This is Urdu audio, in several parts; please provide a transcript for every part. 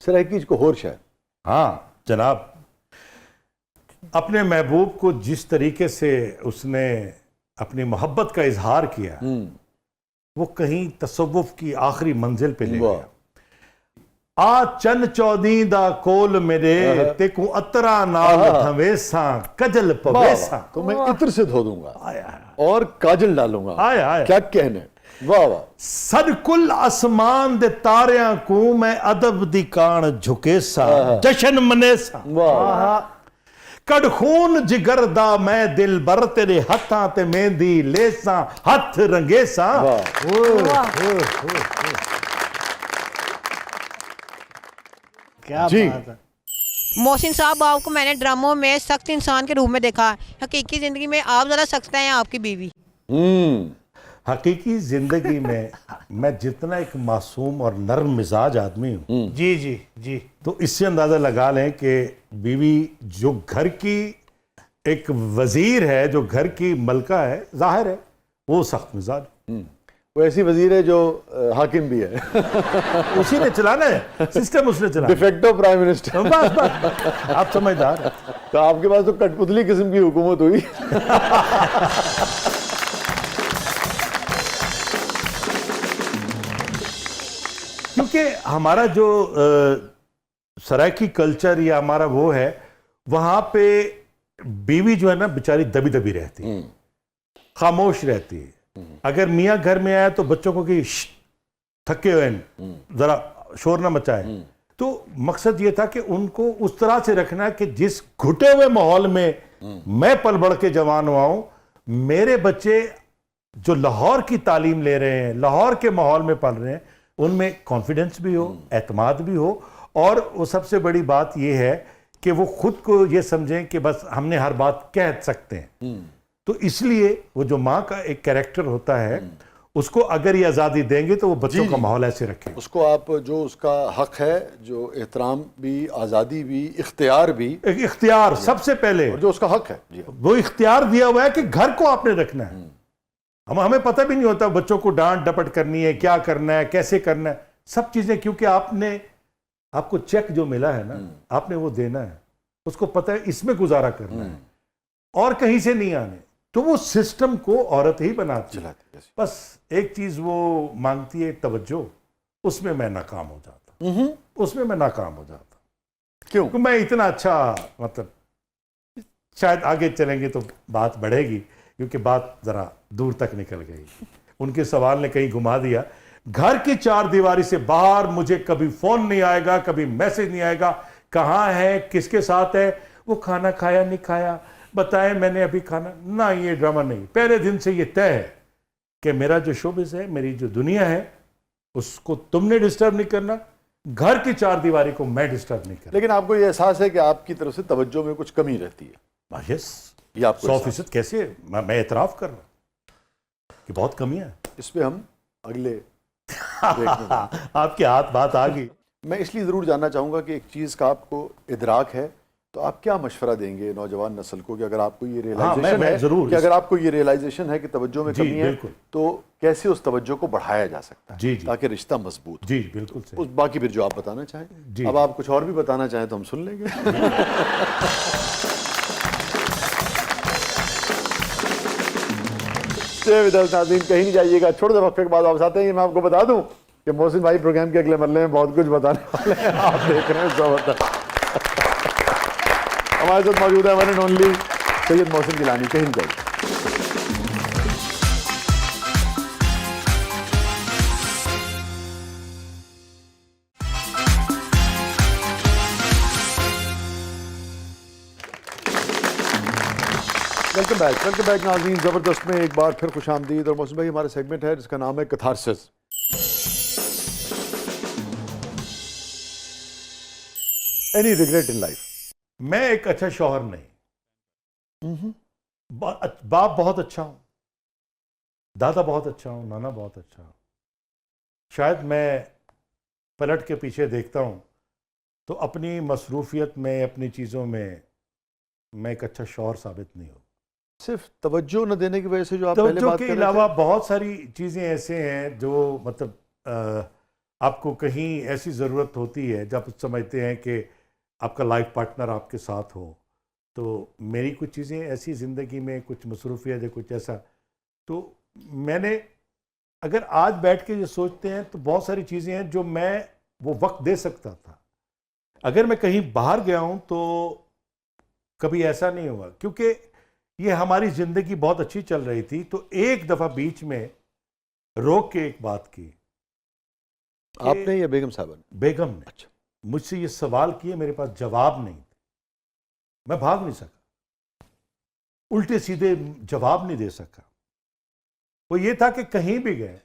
سرائکی کو ہوش ہے. ہاں جناب, اپنے محبوب کو جس طریقے سے اس نے اپنی محبت کا اظہار کیا وہ کہیں تصوف کی آخری منزل پہ لے گیا. آ چن چودیں دا کول میرے تے کو اترا نال دھویساں کجل پویساں. تو میں عطر سے دھو دوں گا اور کاجل ڈالوں گا. کیا کہنے, واہ واہ. سد کل اسمان دے تاریاں کو میں ادب دی کان جھکیسا جشن منیسا. کڑ خون جگر دا میں دل بر تیرے ہتھاں تے مہندی لیساں ہتھ رنگیساں. کیا بات ہے. محسن صاحب, آپ کو میں نے ڈراموں میں سخت انسان کے روپ میں دیکھا, حقیقی زندگی میں آپ ذرا سخت ہیں آپ کی بیوی. حقیقی زندگی میں میں جتنا ایک معصوم اور نرم مزاج آدمی ہوں, جی جی جی, تو اس سے اندازہ لگا لیں کہ بیوی جو گھر کی ایک وزیر ہے, جو گھر کی ملکہ ہے, ظاہر ہے وہ سخت مزاج. وہ ایسی وزیر ہے جو حاکم بھی ہے. اسی نے چلانا ہے سسٹم, اس نے چلانا. De facto prime minister. بس بس آپ سمجھدار. تو آپ کے پاس تو کٹ پتلی قسم کی حکومت ہوئی. کیونکہ ہمارا جو سرائکی کلچر یا ہمارا وہ ہے, وہاں پہ بیوی جو ہے نا بیچاری دبی دبی رہتی ہے, خاموش رہتی ہے. اگر میاں گھر میں آیا تو بچوں کو کہ تھکے ہوئے ذرا شور نہ مچائے. تو مقصد یہ تھا کہ ان کو اس طرح سے رکھنا کہ جس گھٹے ہوئے ماحول میں میں پل بڑھ کے جوان ہوا ہوں, میرے بچے جو لاہور کی تعلیم لے رہے ہیں, لاہور کے ماحول میں پل رہے ہیں, ان میں کانفیڈنس بھی ہو, اعتماد بھی ہو, اور وہ سب سے بڑی بات یہ ہے کہ وہ خود کو یہ سمجھیں کہ بس ہم نے ہر بات کہہ سکتے ہیں. تو اس لیے وہ جو ماں کا ایک کریکٹر ہوتا ہے, اس کو اگر یہ آزادی دیں گے تو وہ بچوں کا ماحول ایسے رکھے. اس کو آپ جو اس کا حق ہے, جو احترام بھی, آزادی بھی, اختیار بھی, اختیار سب سے پہلے, جو اس کا حق ہے, وہ اختیار دیا ہوا ہے کہ گھر کو آپ نے رکھنا ہے. ہمیں پتہ بھی نہیں ہوتا بچوں کو ڈانٹ ڈپٹ کرنی ہے, کیا کرنا ہے, کیسے کرنا ہے, سب چیزیں, کیونکہ آپ کو چیک جو ملا ہے نا, آپ نے وہ دینا ہے, اس کو پتہ ہے اس میں گزارا کرنا ہے اور کہیں سے نہیں آنے. تو وہ سسٹم کو عورت ہی بناتی ہے. بس ایک چیز وہ مانگتی ہے, توجہ. اس میں ناکام ہو جاتا, اس میں ناکام ہو جاتا. کیوں؟ کہ میں اتنا اچھا, مطلب شاید آگے چلیں گے تو بات بڑھے گی, کیونکہ بات ذرا دور تک نکل گئی. ان کے سوال نے کہیں گھما دیا. گھر کی چار دیواری سے باہر مجھے کبھی فون نہیں آئے گا, کبھی میسج نہیں آئے گا, کہاں ہے, کس کے ساتھ ہے, وہ کھانا کھایا نہیں کھایا, بتائیں میں نے ابھی کھانا نہ. یہ ڈرامہ نہیں, پہلے دن سے یہ طے ہے کہ میرا جو شوبز ہے, میری جو دنیا ہے, اس کو تم نے ڈسٹرب نہیں کرنا, گھر کی چار دیواری کو میں ڈسٹرب نہیں کرنا. لیکن آپ کو یہ احساس ہے کہ آپ کی طرف سے توجہ میں کچھ کمی رہتی ہے؟ یس, یہ آپ کو 100% کیسے, میں اعتراف کر رہا ہوں کہ بہت کمیاں ہیں. اس پہ ہم اگلے آپ کے ہاتھ بات آ گئی. میں اس لیے ضرور جاننا چاہوں گا کہ ایک چیز کا آپ کو ادراک ہے, تو آپ کیا مشورہ دیں گے نوجوان نسل کو کہ اگر آپ کو یہ ریئلائزیشن ہے کہ اگر آپ کو یہ ریئلائزیشن ہے کہ توجہ میں کمی ہے, تو کیسے اس توجہ کو بڑھایا جا سکتا ہے تاکہ رشتہ مضبوط؟ جی بالکل صحیح. باقی پھر جو آپ بتانا چاہیں. اب آپ کچھ اور بھی بتانا چاہیں تو ہم سن لیں گے. ناظرین کہیں نہیں جائیے گا, چھوٹے سے وقفے کے بعد واپس آتے ہیں. میں آپ کو بتا دوں کہ محسن بھائی پروگرام کے اگلے مرحلے میں بہت کچھ بتانے والے ہیں. آپ دیکھ رہے ہیں زبردست. ہمارے ساتھ موجود ہے ون اینڈ اونلی سید محسن گیلانی. کہیں نہیں جائیے. ویلکم بیک ناظرین. زبردست میں ایک بار پھر خوش آمدید. اور محسن بھائی ہمارا سیگمنٹ ہے جس کا نام ہے catharsis. Any regret in life? میں ایک اچھا شوہر نہیں, باپ بہت اچھا ہوں, دادا بہت اچھا ہوں, نانا بہت اچھا ہوں. شاید میں پلٹ کے پیچھے دیکھتا ہوں تو اپنی مصروفیت میں, اپنی چیزوں میں ایک اچھا شوہر ثابت نہیں ہوں. صرف توجہ نہ دینے کی وجہ سے جو آپ پہلے بات کر رہے تھے؟ توجہ کے علاوہ بہت ساری چیزیں ایسے ہیں جو مطلب آپ کو کہیں ایسی ضرورت ہوتی ہے جب سمجھتے ہیں کہ آپ کا لائف پارٹنر آپ کے ساتھ ہو. تو میری کچھ چیزیں ایسی زندگی میں کچھ مصروفیت ہے کچھ ایسا, تو میں نے اگر آج بیٹھ کے یہ سوچتے ہیں تو بہت ساری چیزیں ہیں جو میں وہ وقت دے سکتا تھا. اگر میں کہیں باہر گیا ہوں تو کبھی ایسا نہیں ہوا, کیونکہ یہ ہماری زندگی بہت اچھی چل رہی تھی. تو ایک دفعہ بیچ میں روک کے ایک بات کی. آپ نے یا بیگم صاحبہ نے؟ بیگم نے. اچھا. مجھ سے یہ سوال کیے, میرے پاس جواب نہیں تھے, میں بھاگ نہیں سکا, الٹے سیدھے جواب نہیں دے سکا. وہ یہ تھا کہ کہیں بھی گئے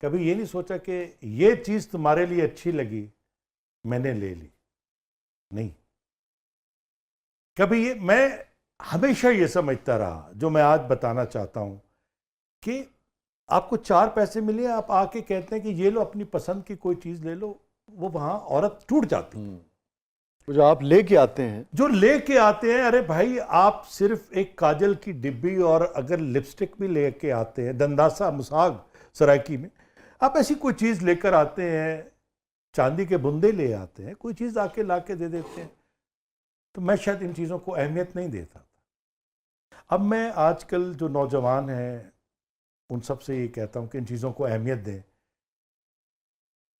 کبھی یہ نہیں سوچا کہ یہ چیز تمہارے لیے اچھی لگی میں نے لے لی, نہیں. کبھی یہ میں ہمیشہ یہ سمجھتا رہا, جو میں آج بتانا چاہتا ہوں, کہ آپ کو 4 پیسے ملے, آپ آ کے کہتے ہیں کہ یہ لو اپنی پسند کی کوئی چیز لے لو, وہ وہاں عورت ٹوٹ جاتی. جو آپ لے کے آتے ہیں, جو لے کے آتے ہیں, ارے بھائی آپ صرف ایک کاجل کی ڈبی اور اگر لپسٹک بھی لے کے آتے ہیں, دنداسا مساگ سرائکی میں آپ ایسی کوئی چیز لے کر آتے ہیں, چاندی کے بندے لے آتے ہیں, کوئی چیز آ کے لا کے دے دیتے ہیں, تو میں شاید ان چیزوں کو اہمیت نہیں دیتا تھا. اب میں آج کل جو نوجوان ہیں ان سب سے یہ کہتا ہوں کہ ان چیزوں کو اہمیت دیں.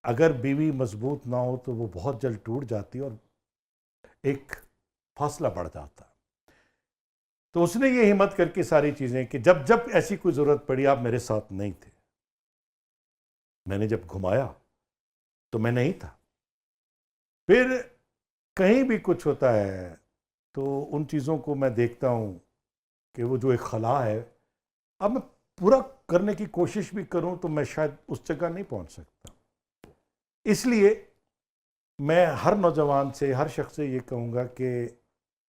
اگر بیوی مضبوط نہ ہو تو وہ بہت جلد ٹوٹ جاتی اور ایک فاصلہ بڑھ جاتا. تو اس نے یہ ہمت کر کے ساری چیزیں کہ جب جب ایسی کوئی ضرورت پڑی آپ میرے ساتھ نہیں تھے. میں نے جب گھمایا تو میں نہیں تھا. پھر کہیں بھی کچھ ہوتا ہے تو ان چیزوں کو میں دیکھتا ہوں کہ وہ جو ایک خلا ہے, اب میں پورا کرنے کی کوشش بھی کروں تو میں شاید اس جگہ نہیں پہنچ سکتا. اس لیے میں ہر نوجوان سے, ہر شخص سے یہ کہوں گا کہ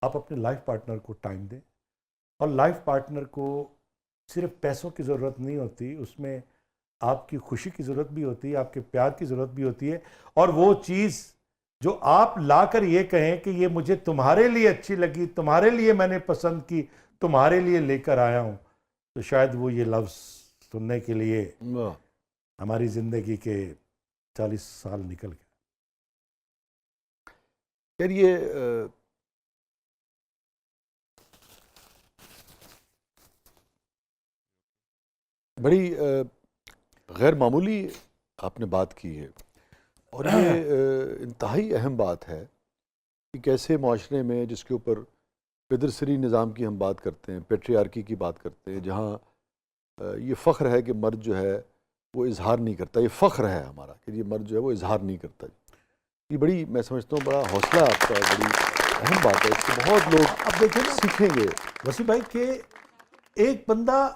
آپ اپنے لائف پارٹنر کو ٹائم دیں, اور لائف پارٹنر کو صرف پیسوں کی ضرورت نہیں ہوتی, اس میں آپ کی خوشی کی ضرورت بھی ہوتی ہے, آپ کے پیار کی ضرورت بھی ہوتی ہے. اور وہ چیز جو آپ لا کر یہ کہیں کہ یہ مجھے تمہارے لیے اچھی لگی, تمہارے لیے میں نے پسند کی, تمہارے لیے لے کر آیا ہوں, تو شاید وہ یہ لفظ سننے کے لیے ہماری زندگی کے 40 سال نکل گئے. یار یہ بڑی غیر معمولی آپ نے بات کی ہے, اور یہ انتہائی اہم بات ہے کہ کیسے معاشرے میں جس کے اوپر پیدرسری نظام کی ہم بات کرتے ہیں, پیٹریارکی کی بات کرتے ہیں, جہاں یہ فخر ہے کہ مرد جو ہے وہ اظہار نہیں کرتا, یہ فخر ہے ہمارا کہ یہ مرد جو ہے وہ اظہار نہیں کرتا. یہ بڑی, میں سمجھتا ہوں بڑا حوصلہ آپ کا, بڑی اہم بات ہے, اس سے بہت لوگ اب دیکھیں نا سیکھیں گے. وسیم بھائی کہ ایک بندہ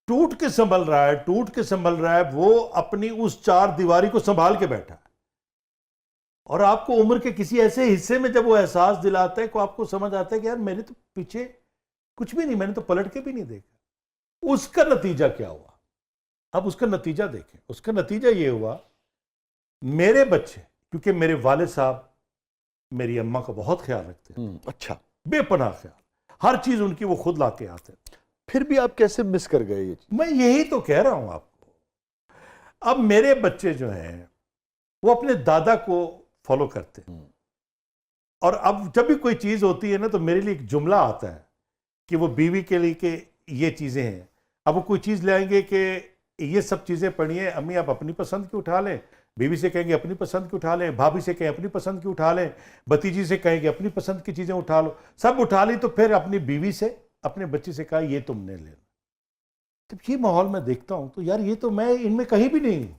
ٹوٹ کے سنبھل رہا ہے, وہ اپنی اس 4 دیواری کو سنبھال کے بیٹھا ہے, اور آپ کو عمر کے کسی ایسے حصے میں جب وہ احساس دلاتا ہے کہ آپ کو سمجھ آتا ہے کہ یار میں نے تو پیچھے کچھ بھی نہیں, میں نے تو پلٹ کے بھی نہیں دیکھا. اس کا نتیجہ کیا ہوا؟ اب اس کا نتیجہ دیکھیں. اس کا نتیجہ یہ ہوا, میرے بچے, کیونکہ میرے والد صاحب میری اماں کا بہت خیال رکھتے ہیں, اچھا, بے پناہ خیال, ہر چیز ان کی وہ خود لا کے آتے ہیں. پھر بھی آپ کیسے مس کر گئے یہ چیز؟ میں یہی تو کہہ رہا ہوں آپ کو. اب میرے بچے جو ہیں وہ اپنے دادا کو فالو کرتے ہیں, اور اب جب بھی کوئی چیز ہوتی ہے نا تو میرے لیے ایک جملہ آتا ہے کہ وہ بیوی کے لیے کہ یہ چیزیں ہیں. اب وہ کوئی چیز لے آئیں گے کہ یہ سب چیزیں پڑھی ہیں, امی آپ اپنی پسند کی اٹھا لیں, بیوی سے کہیں گے اپنی پسند کی اٹھا لیں, بھابھی سے کہیں اپنی پسند کی اٹھا لیں, بھتیجی سے کہیں گے اپنی پسند کی چیزیں اٹھا لو, سب اٹھا لی. تو پھر اپنی بیوی سے, اپنے بچے سے کہا یہ تم نے لینا. جب یہ ماحول میں دیکھتا ہوں تو یار یہ تو میں ان میں کہیں بھی نہیں ہوں.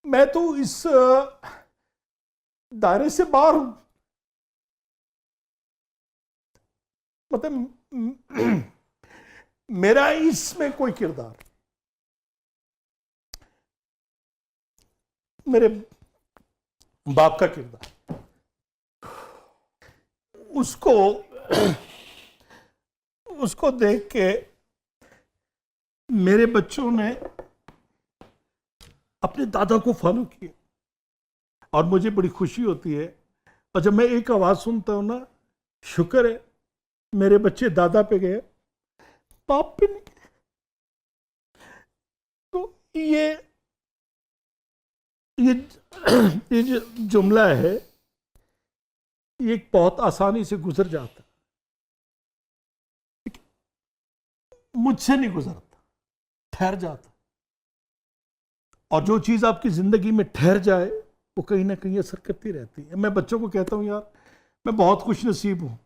میں تو اس دائرے سے باہر ہوں. مطلب میرا اس میں کوئی کردار, میرے باپ کا کردار, اس کو دیکھ کے میرے بچوں نے اپنے دادا کو فالو کیا, اور مجھے بڑی خوشی ہوتی ہے. اور جب میں ایک آواز سنتا ہوں نا, شکر ہے میرے بچے دادا پہ گئے, باپ پہ نہیں. یہ جو جملہ ہے یہ ایک بہت آسانی سے گزر جاتا، مجھ سے نہیں گزرتا، ٹھہر جاتا. اور جو چیز آپ کی زندگی میں ٹھہر جائے وہ کہیں نہ کہیں اثر کرتی رہتی ہے. میں بچوں کو کہتا ہوں یار میں بہت خوش نصیب ہوں،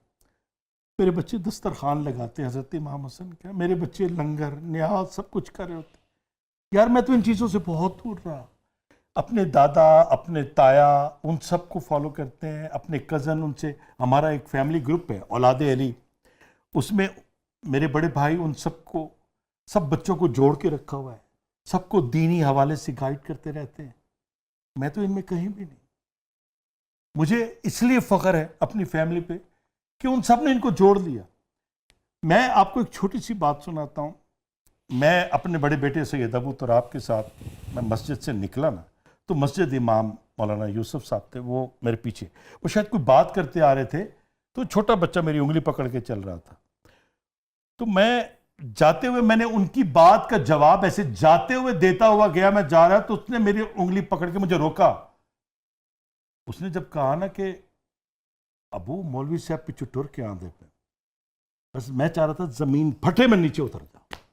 میرے بچے دسترخوان لگاتے ہیں حضرت امام حسن کا، میرے بچے لنگر نیاز سب کچھ کر رہے ہوتے. یار میں تو ان چیزوں سے بہت دور رہا. اپنے دادا اپنے تایا ان سب کو فالو کرتے ہیں، اپنے کزن ان سے. ہمارا ایک فیملی گروپ ہے اولاد علی، اس میں میرے بڑے بھائی ان سب کو سب بچوں کو جوڑ کے رکھا ہوا ہے، سب کو دینی حوالے سے گائیڈ کرتے رہتے ہیں. میں تو ان میں کہیں بھی نہیں. مجھے اس لیے فخر ہے اپنی فیملی پہ کہ ان سب نے ان کو جوڑ لیا. میں آپ کو ایک چھوٹی سی بات سناتا ہوں. میں اپنے بڑے بیٹے سید ابو تراب کے ساتھ میں مسجد سے نکلا نا، تو مسجد امام مولانا یوسف صاحب تھے، وہ میرے پیچھے، وہ شاید کوئی بات کرتے آ رہے تھے، تو چھوٹا بچہ میری انگلی پکڑ کے چل رہا تھا. تو میں جاتے ہوئے میں نے ان کی بات کا جواب ایسے جاتے ہوئے دیتا ہوا گیا. میں جا رہا تو اس نے میری انگلی پکڑ کے مجھے روکا. اس نے جب کہا نا کہ ابو مولوی صاحب پہ چٹور کے آندے پہ، بس میں چاہ رہا تھا زمین پھٹے میں نیچے اتر جاؤں.